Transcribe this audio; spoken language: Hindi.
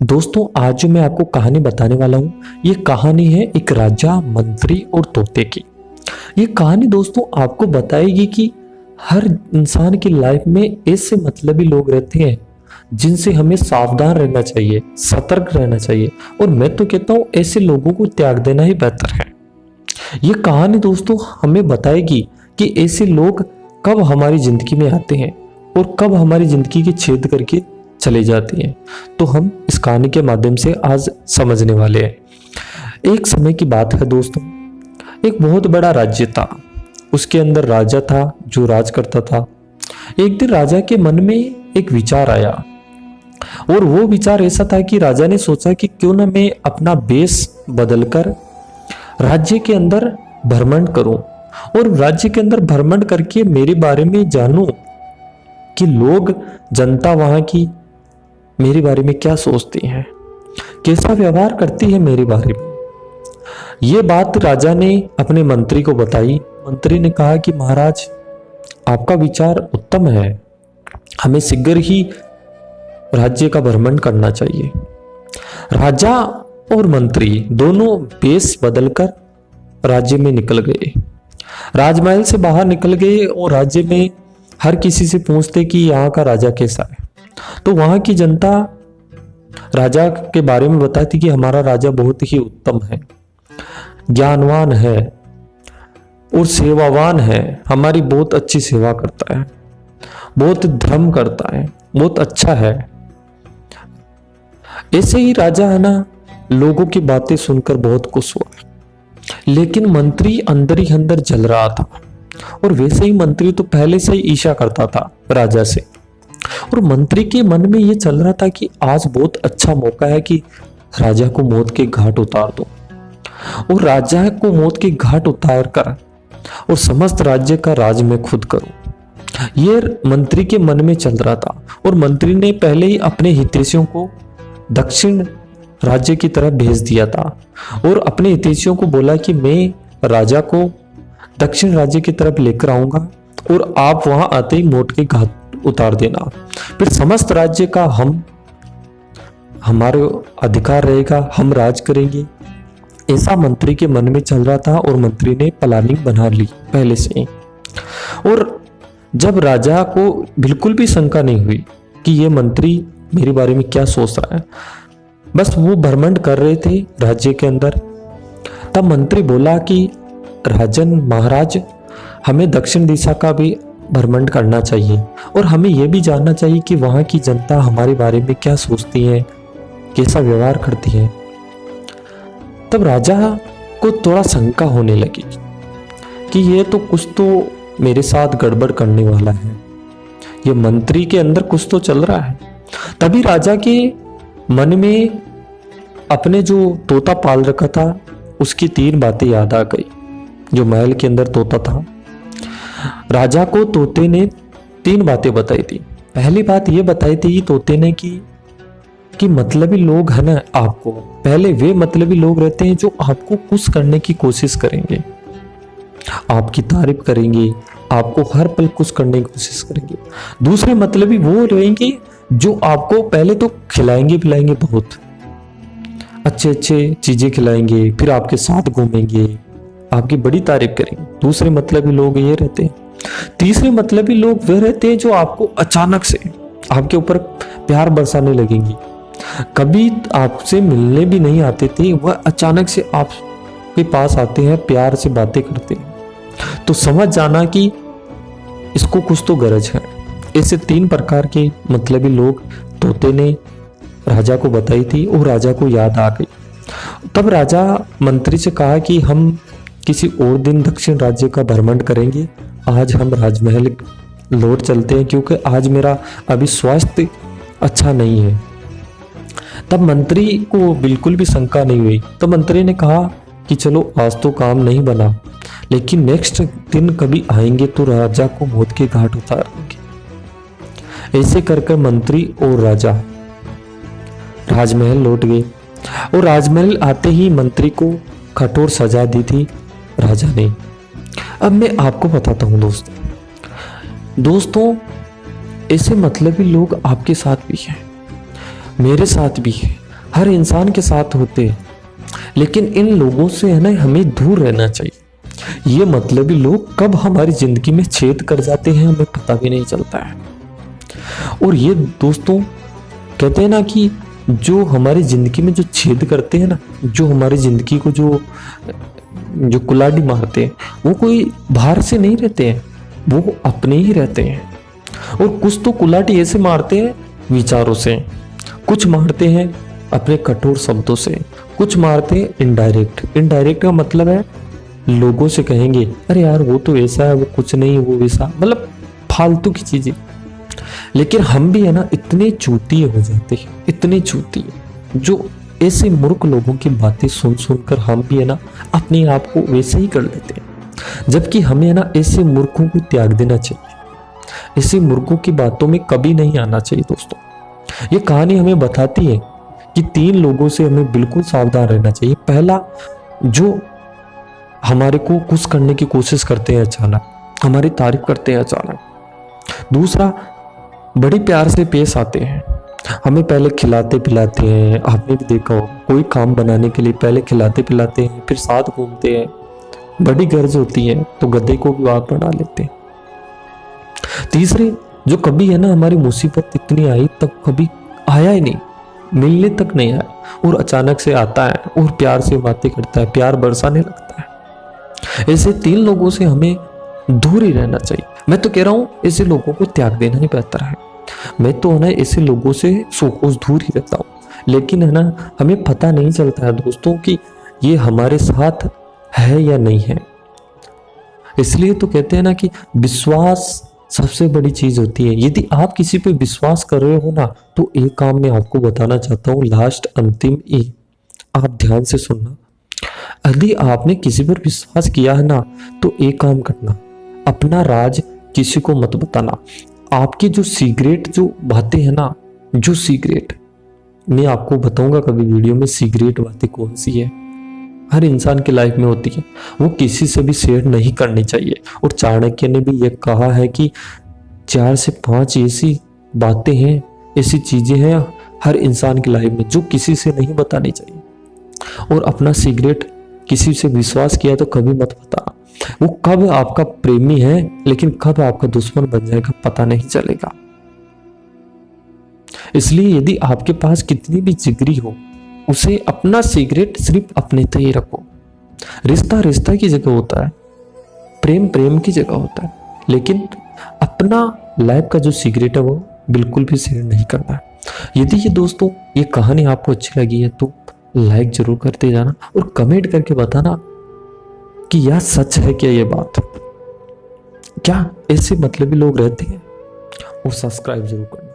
दोस्तों, आज जो मैं आपको कहानी बताने वाला हूँ, ये कहानी है एक राजा, मंत्री और तोते की। ये कहानी दोस्तों आपको बताएगी कि हर इंसान की लाइफ में ऐसे मतलबी लोग रहते हैं जिनसे हमें सावधान रहना चाहिए, सतर्क रहना चाहिए, और मैं तो कहता हूँ ऐसे लोगों को त्याग देना ही बेहतर है। ये कहानी दोस्तों हमें बताएगी कि ऐसे लोग कब हमारी जिंदगी में आते हैं और कब हमारी जिंदगी के छेद करके चले जाती हैं। तो हम इस कहानी के माध्यम से आज समझने वाले हैं। एक समय की बात है दोस्तों, एक बहुत बड़ा राज्य था। उसके अंदर राजा था जो राज करता था। एक दिन राजा के मन में एक विचार आया, और वो विचार ऐसा था कि राजा ने सोचा कि क्यों ना मैं अपना वेश बदलकर राज्य के अंदर भ्रमण करूं, और राज्य के अंदर भ्रमण करके मेरे बारे में जानूं कि लोग, जनता वहां की मेरे बारे में क्या सोचती हैं, कैसा व्यवहार करती है मेरे बारे में। ये बात राजा ने अपने मंत्री को बताई। मंत्री ने कहा कि महाराज, आपका विचार उत्तम है, हमें शीघ्र ही राज्य का भ्रमण करना चाहिए। राजा और मंत्री दोनों वेश बदलकर राज्य में निकल गए, राजमहल से बाहर निकल गए और राज्य में हर किसी से पूछते कि यहाँ का राजा कैसा है। तो वहां की जनता राजा के बारे में बताती कि हमारा राजा बहुत ही उत्तम है, ज्ञानवान है और सेवावान है, हमारी बहुत अच्छी सेवा करता है, बहुत धर्म करता है, बहुत अच्छा है। ऐसे ही राजा है ना, लोगों की बातें सुनकर बहुत खुश हुआ। लेकिन मंत्री अंदर ही अंदर जल रहा था, और वैसे ही मंत्री तो पहले से ही ईर्ष्या करता था राजा से। और मंत्री के मन में ये चल रहा था कि आज बहुत अच्छा मौका है कि राजा को मौत के घाट उतार दो, और राजा को मौत के घाट उतार कर और समस्त राज्य का राज मैं खुद करूं। ये मंत्री के मन में चल रहा था, और मंत्री ने पहले ही अपने हितैषियों को दक्षिण राज्य की तरफ भेज दिया था, और अपने हितैषियों को बोला कि मैं राजा को दक्षिण राज्य की तरफ लेकर आऊंगा, और आप वहां आते ही मौत के घाट उतार देना, फिर समस्त राज्य का हमारे अधिकार रहेगा, हम राज करेंगे। ऐसा मंत्री के मन में चल रहा था, और मंत्री ने प्लानिंग बना ली पहले से ही। और जब राजा को बिल्कुल भी शंका नहीं हुई कि ये मंत्री मेरे बारे में क्या सोच रहा है, बस वो भ्रमण कर रहे थे राज्य के अंदर, तब मंत्री बोला कि राजन महाराज, हमें दक्षिण दिशा का भी भ्रमण करना चाहिए, और हमें यह भी जानना चाहिए कि वहां की जनता हमारे बारे में क्या सोचती है, कैसा व्यवहार करती है। तब राजा को थोड़ा शंका होने लगी कि ये तो कुछ तो मेरे साथ गड़बड़ करने वाला है, ये मंत्री के अंदर कुछ तो चल रहा है। तभी राजा के मन में अपने जो तोता पाल रखा था उसकी 3 बातें याद आ गई। जो महल के अंदर तोता था, राजा को तोते ने 3 बातें बताई थी। पहली बात ये बताई थी तोते ने कि मतलबी लोग है ना, आपको पहले वे मतलबी लोग रहते हैं जो आपको खुश करने की कोशिश करेंगे, आपकी तारीफ करेंगे, आपको हर पल खुश करने की कोशिश करेंगे। दूसरे मतलबी वो रहेंगे जो आपको पहले तो खिलाएंगे पिलाएंगे, बहुत अच्छे अच्छे चीजें खिलाएंगे, फिर आपके साथ घूमेंगे, आपकी बड़ी तारीफ करेंगे। दूसरे मतलबी लोग ये रहते हैं। तीसरे मतलबी लोग वे रहते हैं जो आपको अचानक से आपके ऊपर प्यार बरसाने लगेंगे, कभी आपसे मिलने भी नहीं आते थे, वह अचानक से आपके पास आते हैं, प्यार से बातें करते हैं। तो समझ जाना कि इसको कुछ तो गरज है। ऐसे 3 प्रकार के मतलबी लोग तोते ने राजा को बताई थी, और राजा को याद आ गई। तब राजा मंत्री से कहा कि हम किसी और दिन दक्षिण राज्य का भ्रमण करेंगे, आज हम राजमहल लौट चलते हैं, क्योंकि आज मेरा अभी स्वास्थ्य अच्छा नहीं है। तब मंत्री को बिल्कुल भी शंका नहीं हुई। तो मंत्री ने कहा कि चलो आज तो काम नहीं बना, लेकिन नेक्स्ट दिन कभी आएंगे तो राजा को मौत के घाट उतार देंगे। ऐसे करके मंत्री और राजा राजमहल लौट गए, और राजमहल आते ही मंत्री को कठोर सजा दी थी राजा ने। अब मैं आपको बताता हूं दोस्तों ऐसे मतलबी लोग आपके साथ भी हैं, मेरे साथ भी है। हर इंसान के साथ होते हैं, लेकिन इन लोगों से है ना हमें दूर रहना चाहिए। ये मतलबी लोग कब हमारी जिंदगी में छेद कर जाते हैं हमें पता भी नहीं चलता है। और ये दोस्तों कहते हैं ना कि जो हमारी जिंदगी में जो छेद करते हैं ना, जो हमारी जिंदगी को जो कुल्हाड़ी मारते हैं, वो कोई बाहर से नहीं रहते हैं, वो अपने ही रहते हैं। और कुछ तो कुल्हाड़ी ऐसे मारते हैं विचारों से, कुछ मारते हैं अपने कठोर शब्दों से, कुछ मारते हैं इनडायरेक्ट। इनडायरेक्ट का मतलब है लोगों से कहेंगे अरे यार वो तो ऐसा है, वो कुछ नहीं, वो वैसा, मतलब फालतू की चीजें। लेकिन हम भी है ना इतने चूतिए हो जाते हैं, इतने चूतिए, जो ऐसे मूर्ख लोगों की बातें सुन सुनकर हम भी है ना अपने आप को वैसे ही कर लेते हैं। जबकि हमें है ना ऐसे मूर्खों को त्याग देना चाहिए, ऐसे मूर्खों की बातों में कभी नहीं आना चाहिए। दोस्तों ये कहानी हमें बताती है कि 3 लोगों से हमें बिल्कुल सावधान रहना चाहिए। पहला, जो हमारे को खुश करने की कोशिश करते हैं अचानक, हमारी तारीफ करते हैं अचानक। दूसरा, बड़ी प्यार से पेश आते हैं, हमें पहले खिलाते पिलाते हैं। आपने भी देखा हो कोई काम बनाने के लिए पहले खिलाते पिलाते हैं, फिर साथ घूमते हैं। बड़ी गर्ज होती है तो गधे को भी आग बना लेते हैं। तीसरे, जो कभी है ना हमारी मुसीबत इतनी आई तब कभी आया ही नहीं, मिलने तक नहीं आया, और अचानक से आता है और प्यार से बातें करता है, प्यार बरसाने लगता है। ऐसे 3 लोगों से हमें दूर ही रहना चाहिए। मैं तो कह रहा हूं ऐसे लोगों को त्याग देना ही बेहतर है। मैं तो है ना ऐसे लोगों से 100 कोस दूर ही रहता हूं, लेकिन है ना हमें पता नहीं चलता है दोस्तों कि ये हमारे साथ है या नहीं है। इसलिए तो कहते हैं ना कि विश्वास सबसे बड़ी चीज होती है। यदि आप किसी पे विश्वास कर रहे हो ना, तो एक काम मैं आपको बताना चाहता हूँ, लास्ट अंतिम ई, आप ध्यान से सुनना। यदि आपने किसी पर विश्वास किया है ना, तो एक काम करना, अपना राज किसी को मत बताना। आपकी जो सीक्रेट जो बातें हैं ना, जो सीक्रेट, मैं आपको बताऊंगा कभी वीडियो में सीक्रेट बातें कौन सी है, हर इंसान की लाइफ में होती है, वो किसी से भी शेयर नहीं करनी चाहिए। और चाणक्य ने भी ये कहा है कि 4 से 5 ऐसी बातें हैं, ऐसी चीजें हैं हर इंसान की लाइफ में जो किसी से नहीं बतानी चाहिए। और अपना सीक्रेट किसी से विश्वास किया तो कभी मत बताना। वो कब आपका प्रेमी है लेकिन कब आपका दुश्मन बन जाएगा पता नहीं चलेगा। इसलिए यदि आपके पास कितनी भी जिगरी हो, उसे अपना सीक्रेट सिर्फ अपने तक ही रखो। रिश्ता रिश्ता की जगह होता है, प्रेम प्रेम की जगह होता है, लेकिन अपना लाइफ का जो सीक्रेट है वो बिल्कुल भी शेयर नहीं करना है। यदि ये दोस्तों ये कहानी आपको अच्छी लगी है तो लाइक जरूर करते जाना और कमेंट करके बताना कि यह सच है क्या ये बात, क्या ऐसे मतलबी लोग रहते हैं, और सब्सक्राइब जरूर करना।